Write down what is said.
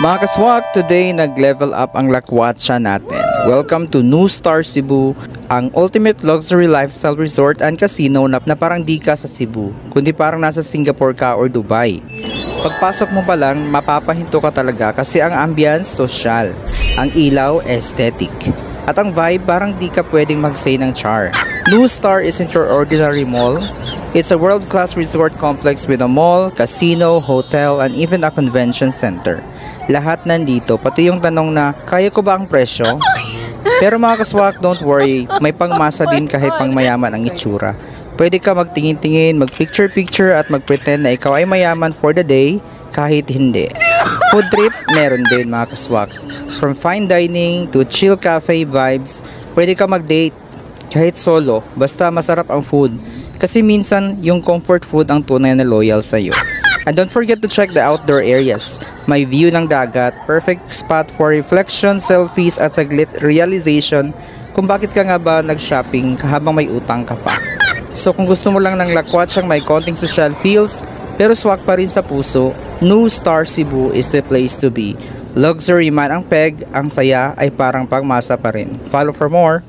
Mga kaswak, today nag-level up ang lakwatsa natin. Welcome to New Star Cebu, ang ultimate luxury lifestyle resort and casino na parang di ka sa Cebu, kundi parang nasa Singapore ka or Dubai. Pagpasok mo pa lang, mapapahinto ka talaga kasi ang ambience social, ang ilaw aesthetic, at ang vibe parang di ka pwedeng mag-say ng char. New Star isn't your ordinary mall. It's a world-class resort complex with a mall, casino, hotel, and even a convention center. Lahat nandito, pati yung tanong na, kaya ko ba ang presyo? Pero mga kaswak, don't worry, may pangmasa din kahit pang mayaman ang itsura. Pwede ka magtingin-tingin, mag-picture-picture at mag-pretend na ikaw ay mayaman for the day, kahit hindi. Food trip, meron din mga kaswak. From fine dining to chill cafe vibes, pwede ka mag-date kahit solo, basta masarap ang food. Kasi minsan, yung comfort food ang tunay na loyal sa'yo. And don't forget to check the outdoor areas. May view ng dagat, perfect spot for reflection, selfies at saglit realization kung bakit ka nga ba nag-shopping habang may utang ka pa. So kung gusto mo lang ng lakwatsang may konting social feels pero swak pa rin sa puso, New Star Cebu is the place to be. Luxury man ang peg, ang saya ay parang pagmasa pa rin. Follow for more!